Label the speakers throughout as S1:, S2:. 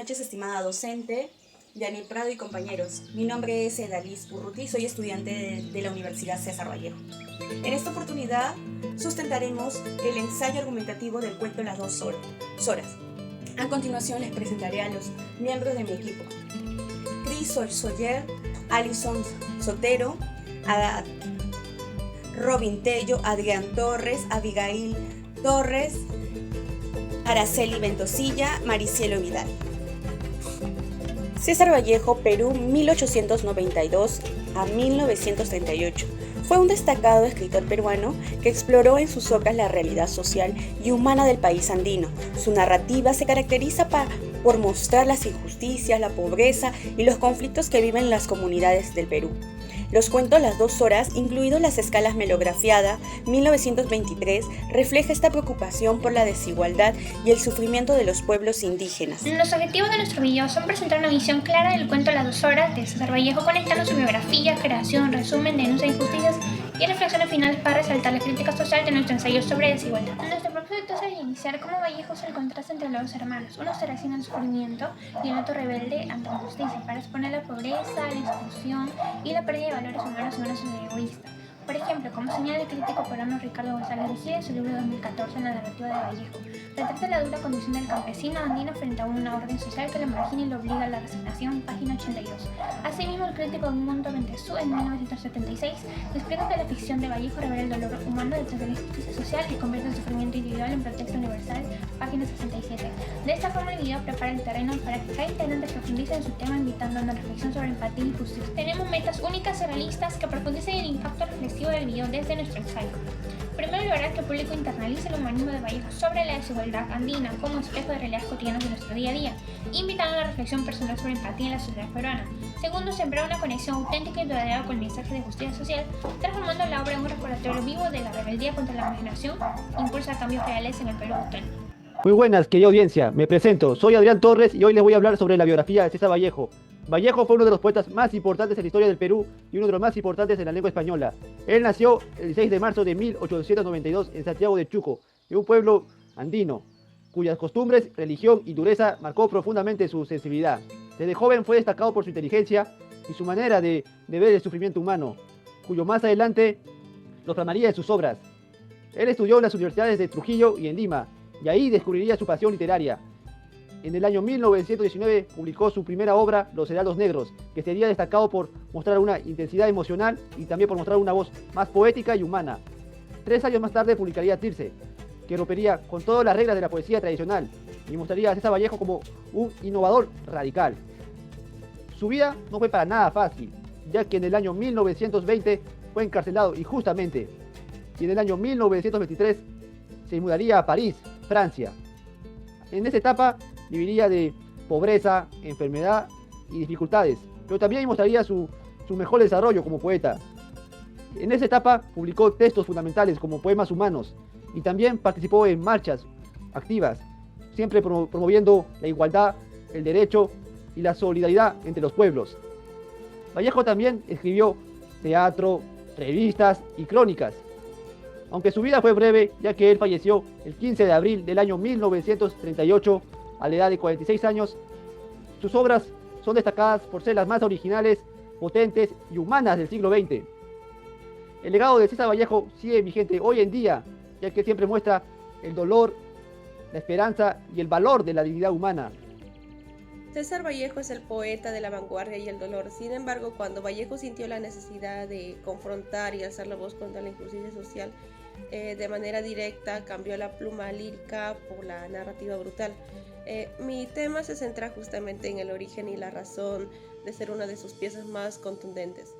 S1: noches, estimada docente, Yani Prado y compañeros. Mi nombre es Edalis Urruti, soy estudiante de la Universidad César Vallejo. En esta oportunidad sustentaremos el ensayo argumentativo del cuento Las dos horas. A continuación les presentaré a los miembros de mi equipo. Cris Soyer, Alison Sotero, Robin Tello, Adrián Torres, Abigail Torres, Araceli Ventosilla, Maricielo Vidal. César Vallejo, Perú, 1892 a 1938. Fue un destacado escritor peruano que exploró en sus obras la realidad social y humana del país andino. Su narrativa se caracteriza por mostrar las injusticias, la pobreza y los conflictos que viven las comunidades del Perú. Los cuentos Las dos horas, incluidos las escalas melografiada 1923, refleja esta preocupación por la desigualdad y el sufrimiento de los pueblos indígenas.
S2: Los objetivos de nuestro video son presentar una visión clara del cuento Las dos horas de César Vallejo, conectando su biografía, creación, resumen, denuncia de injusticias y reflexiones finales para resaltar la crítica social de nuestro ensayo sobre desigualdad. Nuestro propósito es iniciar cómo Vallejo es el contraste entre los dos hermanos, uno se resigna al sufrimiento y el otro rebelde ante la injusticia, para exponer la pobreza, la exclusión y la pérdida de valores humanos en una sociedad egoísta. Por ejemplo, como señala el crítico peruano Ricardo González Vigil en su libro 2014 en la narrativa de Vallejo, retrata la dura condición del campesino andino frente a una orden social que lo margina y lo obliga a la resignación, página 82. Asimismo, el crítico Edmundo Bentezú en 1976 explica que la ficción de Vallejo revela el dolor humano detrás de la injusticia social y convierte el sufrimiento individual en pretexto universal, página 67. De esta forma, el video prepara el terreno para que cada integrante profundice en su tema, invitando a una reflexión sobre empatía y justicia. Tenemos metas únicas y realistas que profundicen en el impacto reflexivo del video desde nuestro ensayo. Primero, lograr que el público internalice el humanismo de Vallejo sobre la desigualdad andina como espejo de realidades cotidianas de nuestro día a día, invitando a una reflexión personal sobre empatía en la sociedad peruana. Segundo, sembrar una conexión auténtica y duradera con el mensaje de justicia social, transformando la obra en un recordatorio vivo de la rebeldía contra la marginación, impulsa cambios reales en el Perú actual.
S3: Muy buenas, querida audiencia. Me presento, soy Adrián Torres y hoy les voy a hablar sobre la biografía de César Vallejo. Vallejo fue uno de los poetas más importantes en la historia del Perú y uno de los más importantes en la lengua española. Él nació el 6 de marzo de 1892 en Santiago de Chuco, en un pueblo andino, cuyas costumbres, religión y dureza marcó profundamente su sensibilidad. Desde joven fue destacado por su inteligencia y su manera de ver el sufrimiento humano, cuyo más adelante lo plasmaría en sus obras. Él estudió en las universidades de Trujillo y en Lima, y ahí descubriría su pasión literaria. En el año 1919 publicó su primera obra, Los Heraldos Negros, que sería destacado por mostrar una intensidad emocional y también por mostrar una voz más poética y humana. 3 años más tarde publicaría Tirse, que rompería con todas las reglas de la poesía tradicional y mostraría a César Vallejo como un innovador radical. Su vida no fue para nada fácil, ya que en el año 1920 fue encarcelado injustamente y en el año 1923 se mudaría a París, Francia. En esa etapa viviría de pobreza, enfermedad y dificultades, pero también mostraría su mejor desarrollo como poeta. En esa etapa publicó textos fundamentales como Poemas Humanos y también participó en marchas activas, siempre promoviendo la igualdad, el derecho y la solidaridad entre los pueblos. Vallejo también escribió teatro, revistas y crónicas. Aunque su vida fue breve, ya que él falleció el 15 de abril del año 1938 a la edad de 46 años, sus obras son destacadas por ser las más originales, potentes y humanas del siglo XX. El legado de César Vallejo sigue vigente hoy en día, ya que siempre muestra el dolor, la esperanza y el valor de la dignidad humana.
S4: César Vallejo es el poeta de la vanguardia y el dolor. Sin embargo, cuando Vallejo sintió la necesidad de confrontar y alzar la voz contra la injusticia social, de manera directa cambió la pluma lírica por la narrativa brutal. Mi tema se centra justamente en el origen y la razón de ser una de sus piezas más contundentes,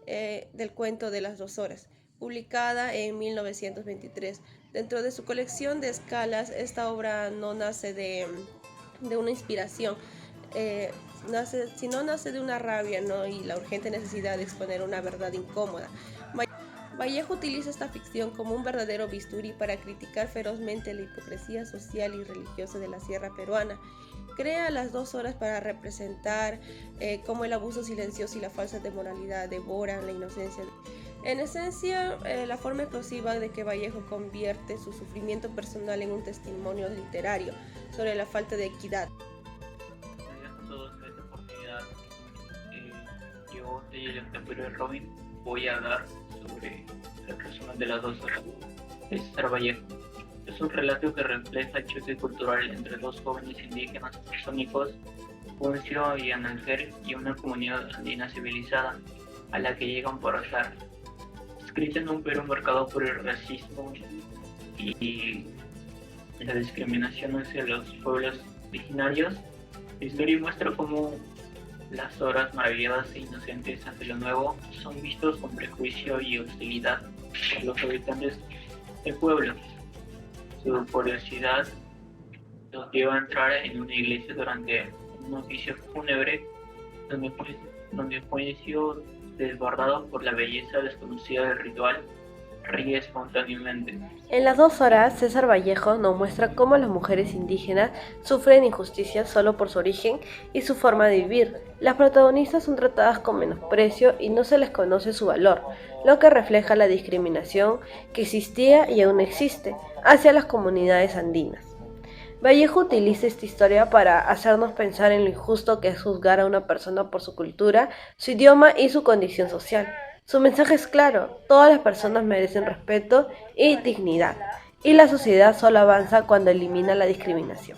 S4: del cuento de Las dos horas, publicada en 1923. Dentro de su colección de escalas, esta obra no nace de una inspiración, nace de una rabia, ¿no? Y la urgente necesidad de exponer una verdad incómoda. Vallejo utiliza esta ficción como un verdadero bisturí para criticar ferozmente la hipocresía social y religiosa de la sierra peruana. Crea Las dos horas para representar cómo el abuso silencioso y la falsa demoralidad devoran la inocencia. En esencia, la forma explosiva de que Vallejo convierte su sufrimiento personal en un testimonio literario sobre la falta de equidad.
S5: soy el Tempero Robin. Voy a hablar sobre el resumen de las 2 horas de César Vallejo. Es un relato que refleja el choque cultural entre dos jóvenes indígenas amazónicos, Puncio y Analger, y una comunidad andina civilizada a la que llegan por azar. Escrita en un Perú marcado por el racismo y la discriminación hacia los pueblos originarios, la historia muestra cómo las obras maravilladas e inocentes ante lo nuevo son vistos con prejuicio y hostilidad por los habitantes del pueblo. Su curiosidad los lleva a entrar en una iglesia durante un oficio fúnebre, donde Juicio, desbordado por la belleza desconocida del ritual, ríe espontáneamente.
S4: En las 2 horas, César Vallejo nos muestra cómo las mujeres indígenas sufren injusticias solo por su origen y su forma de vivir. Las protagonistas son tratadas con menosprecio y no se les conoce su valor, lo que refleja la discriminación que existía y aún existe hacia las comunidades andinas. Vallejo utiliza esta historia para hacernos pensar en lo injusto que es juzgar a una persona por su cultura, su idioma y su condición social. Su mensaje es claro: todas las personas merecen respeto y dignidad, y la sociedad solo avanza cuando elimina la discriminación.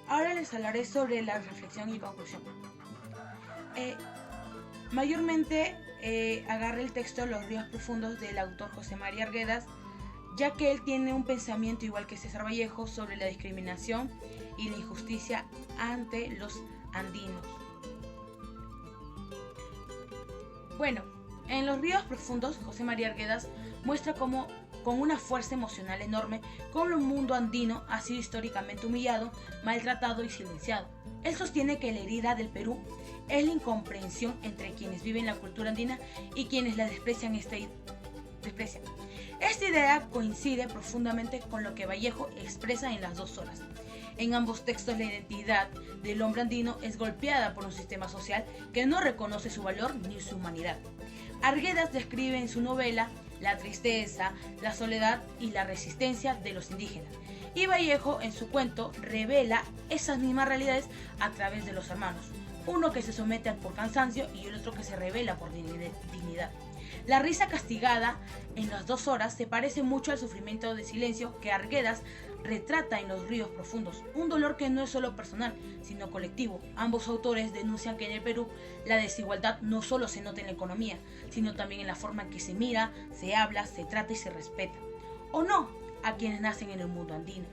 S6: Ahora les hablaré sobre la reflexión y conclusión. Mayormente agarré el texto Los ríos profundos del autor José María Arguedas, ya que él tiene un pensamiento igual que César Vallejo sobre la discriminación y la injusticia ante los andinos. Bueno, en Los ríos profundos, José María Arguedas muestra cómo, con una fuerza emocional enorme, cómo el mundo andino ha sido históricamente humillado, maltratado y silenciado. Él sostiene que la herida del Perú es la incomprensión entre quienes viven la cultura andina y quienes la desprecian. Esta idea coincide profundamente con lo que Vallejo expresa en las 2 horas. En ambos textos, la identidad del hombre andino es golpeada por un sistema social que no reconoce su valor ni su humanidad. Arguedas describe en su novela la tristeza, la soledad y la resistencia de los indígenas, y Vallejo en su cuento revela esas mismas realidades a través de los hermanos, uno que se somete por cansancio y el otro que se revela por dignidad. La risa castigada en las 2 horas se parece mucho al sufrimiento de silencio que Arguedas retrata en Los ríos profundos, un dolor que no es solo personal, sino colectivo. Ambos autores denuncian que en el Perú la desigualdad no solo se nota en la economía, sino también en la forma en que se mira, se habla, se trata y se respeta, o no, a quienes nacen en el mundo andino.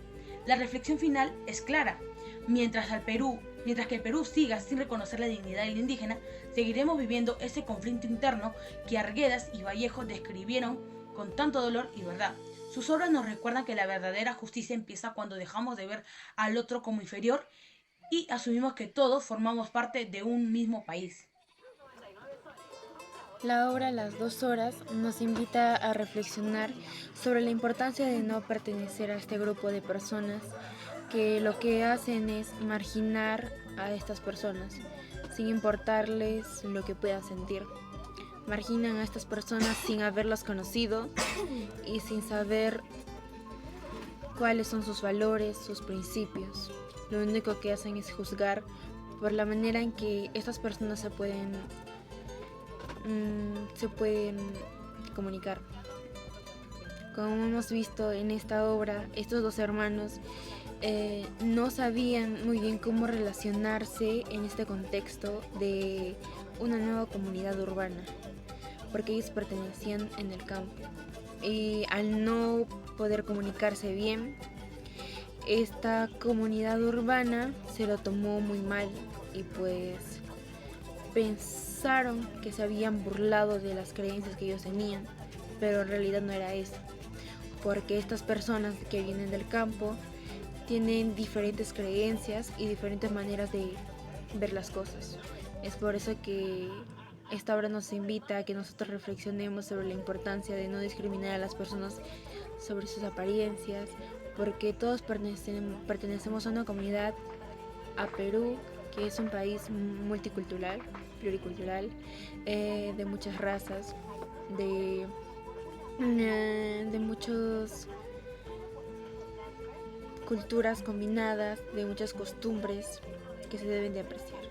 S6: La reflexión final es clara: mientras que el Perú siga sin reconocer la dignidad del indígena, seguiremos viviendo ese conflicto interno que Arguedas y Vallejo describieron con tanto dolor y verdad. Sus obras nos recuerdan que la verdadera justicia empieza cuando dejamos de ver al otro como inferior y asumimos que todos formamos parte de un mismo país.
S7: La obra Las 2 horas nos invita a reflexionar sobre la importancia de no pertenecer a este grupo de personas que lo que hacen es marginar a estas personas sin importarles lo que puedan sentir. Marginan a estas personas sin haberlas conocido y sin saber cuáles son sus valores, sus principios. Lo único que hacen es juzgar por la manera en que estas personas se pueden comunicar. Como hemos visto en esta obra, estos 2 hermanos no sabían muy bien cómo relacionarse en este contexto de una nueva comunidad urbana, porque ellos pertenecían en el campo, y al no poder comunicarse bien, esta comunidad urbana se lo tomó muy mal y pues pensaron que se habían burlado de las creencias que ellos tenían, pero en realidad no era eso, porque estas personas que vienen del campo tienen diferentes creencias y diferentes maneras de ver las cosas. Es por eso que esta obra nos invita a que nosotros reflexionemos sobre la importancia de no discriminar a las personas sobre sus apariencias, porque todos pertenecemos a una comunidad, a Perú, que es un país multicultural, pluricultural, de muchas razas, de muchas culturas combinadas, de muchas costumbres que se deben de apreciar.